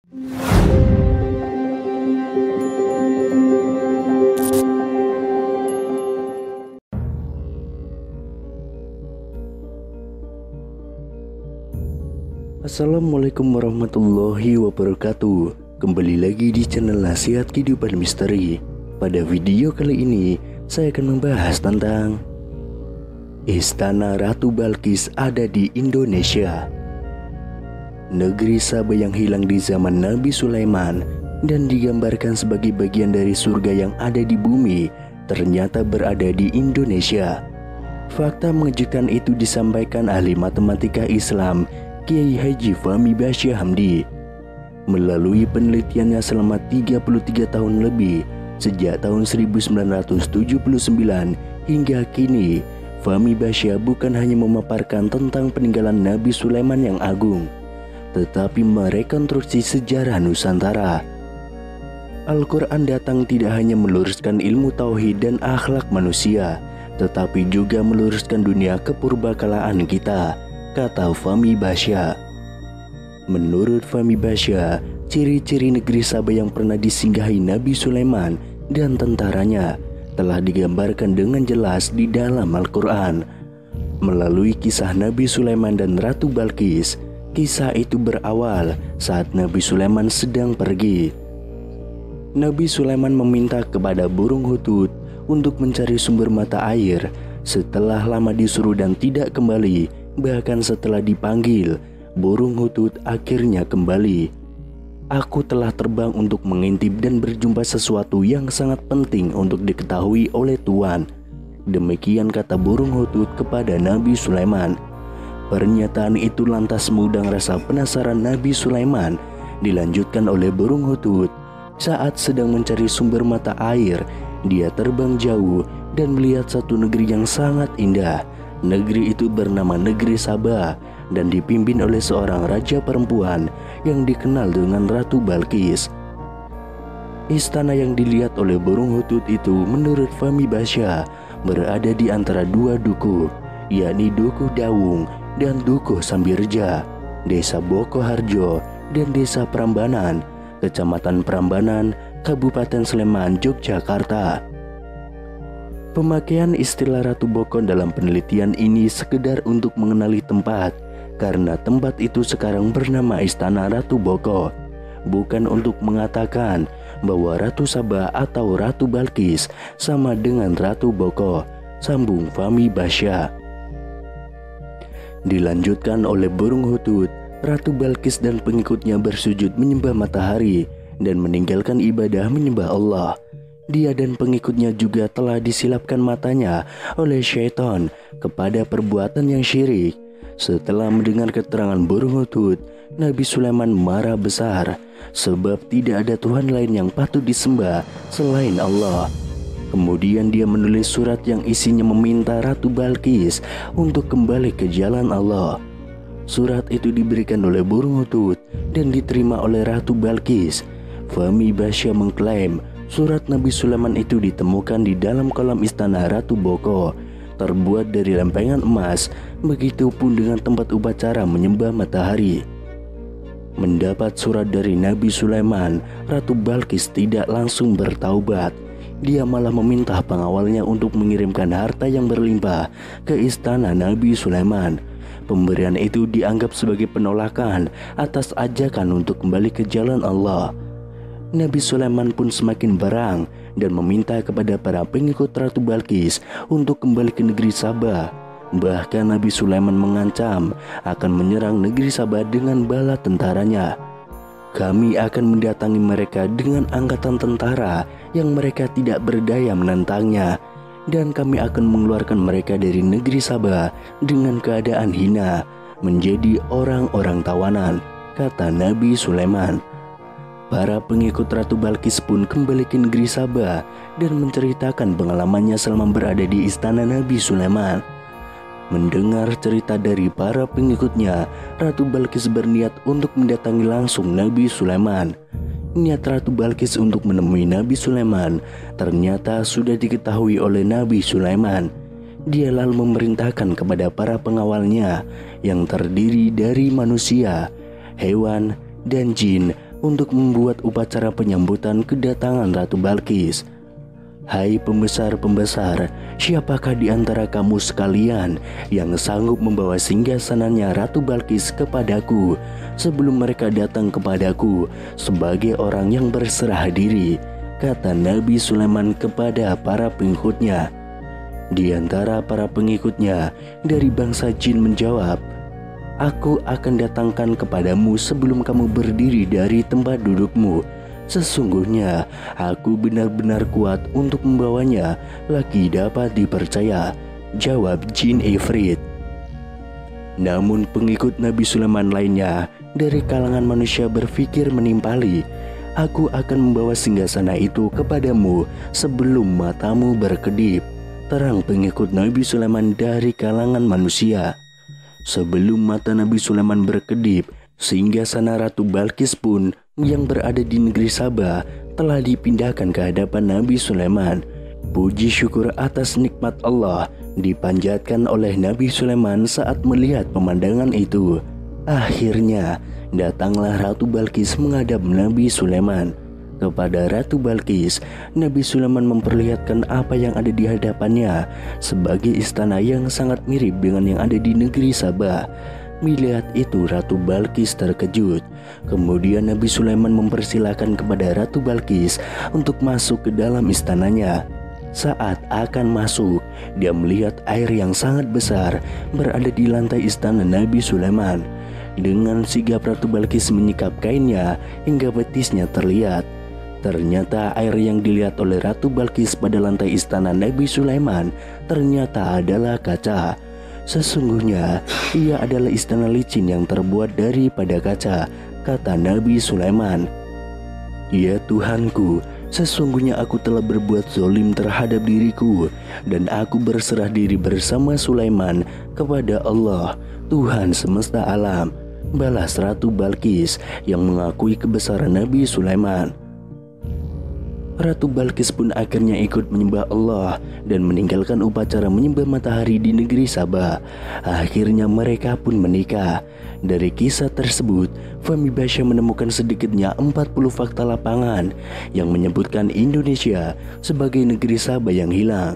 Assalamualaikum warahmatullahi wabarakatuh. Kembali lagi di channel Nasihat Kehidupan Misteri. Pada video kali ini saya akan membahas tentang Istana Ratu Balqis ada di Indonesia. Negeri Saba yang hilang di zaman Nabi Sulaiman dan digambarkan sebagai bagian dari surga yang ada di bumi ternyata berada di Indonesia. Fakta mengejutkan itu disampaikan ahli matematika Islam Kiai Haji Fahmi Basyah Hamdi. Melalui penelitiannya selama 33 tahun lebih, sejak tahun 1979 hingga kini, Fahmi Basyah bukan hanya memaparkan tentang peninggalan Nabi Sulaiman yang agung, tetapi merekonstruksi sejarah Nusantara. Al-Quran datang tidak hanya meluruskan ilmu tauhid dan akhlak manusia, tetapi juga meluruskan dunia kepurbakalaan kita, kata Fahmi Basyah. Menurut Fahmi Basyah, ciri-ciri negeri Saba yang pernah disinggahi Nabi Sulaiman dan tentaranya telah digambarkan dengan jelas di dalam Al-Quran. Melalui kisah Nabi Sulaiman dan Ratu Balqis, kisah itu berawal saat Nabi Sulaiman sedang pergi. Nabi Sulaiman meminta kepada burung hutut untuk mencari sumber mata air. Setelah lama disuruh dan tidak kembali, bahkan setelah dipanggil, burung hutut akhirnya kembali. Aku telah terbang untuk mengintip dan berjumpa sesuatu yang sangat penting untuk diketahui oleh Tuan. Demikian kata burung hutut kepada Nabi Sulaiman. Pernyataan itu lantas mengundang rasa penasaran Nabi Sulaiman. Dilanjutkan oleh burung hutut. Saat sedang mencari sumber mata air, dia terbang jauh dan melihat satu negeri yang sangat indah. Negeri itu bernama Negeri Saba dan dipimpin oleh seorang raja perempuan yang dikenal dengan Ratu Balqis. Istana yang dilihat oleh burung hutut itu menurut Fahmi Basyah berada di antara dua dukuh, yakni Dukuh Dawung dan Dukuh Sambirja, Desa Bokoharjo dan Desa Prambanan, Kecamatan Prambanan, Kabupaten Sleman, Yogyakarta. Pemakaian istilah Ratu Boko dalam penelitian ini sekedar untuk mengenali tempat, karena tempat itu sekarang bernama Istana Ratu Boko, bukan untuk mengatakan bahwa Ratu Saba atau Ratu Balqis sama dengan Ratu Boko, sambung Fahmi Basyah. Dilanjutkan oleh burung hutut, Ratu Balqis dan pengikutnya bersujud menyembah matahari dan meninggalkan ibadah menyembah Allah. Dia dan pengikutnya juga telah disilapkan matanya oleh syaitan kepada perbuatan yang syirik. Setelah mendengar keterangan burung hutut, Nabi Sulaiman marah besar sebab tidak ada Tuhan lain yang patut disembah selain Allah. Kemudian dia menulis surat yang isinya meminta Ratu Balqis untuk kembali ke jalan Allah. Surat itu diberikan oleh burung hutut dan diterima oleh Ratu Balqis. Fahmi Basyah mengklaim surat Nabi Sulaiman itu ditemukan di dalam kolam istana Ratu Boko, terbuat dari lempengan emas, begitupun dengan tempat upacara menyembah matahari. Mendapat surat dari Nabi Sulaiman, Ratu Balqis tidak langsung bertaubat. Dia malah meminta pengawalnya untuk mengirimkan harta yang berlimpah ke istana Nabi Sulaiman. Pemberian itu dianggap sebagai penolakan atas ajakan untuk kembali ke jalan Allah. Nabi Sulaiman pun semakin barang dan meminta kepada para pengikut Ratu Balqis untuk kembali ke negeri Saba. Bahkan Nabi Sulaiman mengancam akan menyerang negeri Saba dengan bala tentaranya. Kami akan mendatangi mereka dengan angkatan tentara yang mereka tidak berdaya menentangnya, dan kami akan mengeluarkan mereka dari negeri Saba dengan keadaan hina, menjadi orang-orang tawanan, kata Nabi Sulaiman. Para pengikut Ratu Balqis pun kembali ke negeri Saba dan menceritakan pengalamannya selama berada di istana Nabi Sulaiman. Mendengar cerita dari para pengikutnya, Ratu Balqis berniat untuk mendatangi langsung Nabi Sulaiman. Niat Ratu Balqis untuk menemui Nabi Sulaiman ternyata sudah diketahui oleh Nabi Sulaiman. Dia lalu memerintahkan kepada para pengawalnya yang terdiri dari manusia, hewan, dan jin untuk membuat upacara penyambutan kedatangan Ratu Balqis. Hai pembesar-pembesar, siapakah di antara kamu sekalian yang sanggup membawa singgasananya Ratu Balqis kepadaku sebelum mereka datang kepadaku sebagai orang yang berserah diri, kata Nabi Sulaiman kepada para pengikutnya. Di antara para pengikutnya dari bangsa jin menjawab, aku akan datangkan kepadamu sebelum kamu berdiri dari tempat dudukmu. Sesungguhnya aku benar-benar kuat untuk membawanya, lagi dapat dipercaya, jawab jin Ifrit. Namun pengikut Nabi Sulaiman lainnya dari kalangan manusia berpikir menimpali, aku akan membawa singgasana itu kepadamu sebelum matamu berkedip, terang pengikut Nabi Sulaiman dari kalangan manusia. Sebelum mata Nabi Sulaiman berkedip, singgasana Ratu Balqis pun yang berada di negeri Sabah telah dipindahkan ke hadapan Nabi Sulaiman. Puji syukur atas nikmat Allah dipanjatkan oleh Nabi Sulaiman saat melihat pemandangan itu. Akhirnya datanglah Ratu Balqis menghadap Nabi Sulaiman. Kepada Ratu Balqis, Nabi Sulaiman memperlihatkan apa yang ada di hadapannya sebagai istana yang sangat mirip dengan yang ada di negeri Sabah. Melihat itu Ratu Balqis terkejut. Kemudian Nabi Sulaiman mempersilahkan kepada Ratu Balqis untuk masuk ke dalam istananya. Saat akan masuk, dia melihat air yang sangat besar berada di lantai istana Nabi Sulaiman. Dengan sigap Ratu Balqis menyikap kainnya hingga betisnya terlihat. Ternyata air yang dilihat oleh Ratu Balqis pada lantai istana Nabi Sulaiman ternyata adalah kaca. Sesungguhnya ia adalah istana licin yang terbuat daripada kaca, kata Nabi Sulaiman. Ya Tuhanku, sesungguhnya aku telah berbuat zalim terhadap diriku, dan aku berserah diri bersama Sulaiman kepada Allah, Tuhan semesta alam, balas Ratu Balqis yang mengakui kebesaran Nabi Sulaiman. Ratu Balqis pun akhirnya ikut menyembah Allah dan meninggalkan upacara menyembah matahari di negeri Sabah. Akhirnya mereka pun menikah. Dari kisah tersebut, Fahmi Basya menemukan sedikitnya 40 fakta lapangan yang menyebutkan Indonesia sebagai negeri Sabah yang hilang.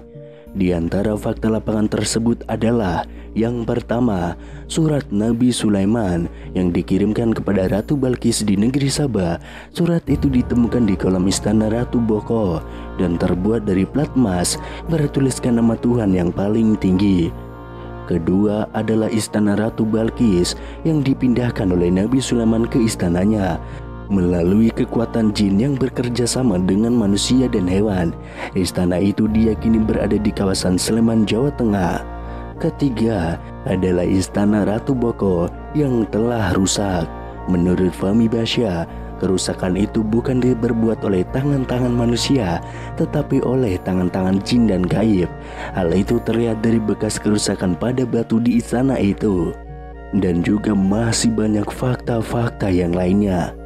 Di antara fakta lapangan tersebut adalah yang pertama, surat Nabi Sulaiman yang dikirimkan kepada Ratu Balqis di negeri Sabah. Surat itu ditemukan di kolam istana Ratu Boko dan terbuat dari plat emas bertuliskan nama Tuhan yang paling tinggi. Kedua adalah istana Ratu Balqis yang dipindahkan oleh Nabi Sulaiman ke istananya melalui kekuatan jin yang bekerja sama dengan manusia dan hewan. Istana itu diyakini berada di kawasan Sleman, Jawa Tengah. Ketiga adalah istana Ratu Boko yang telah rusak. Menurut Fahmi Basya, kerusakan itu bukan diperbuat oleh tangan-tangan manusia, tetapi oleh tangan-tangan jin dan gaib. Hal itu terlihat dari bekas kerusakan pada batu di istana itu. Dan juga masih banyak fakta-fakta yang lainnya.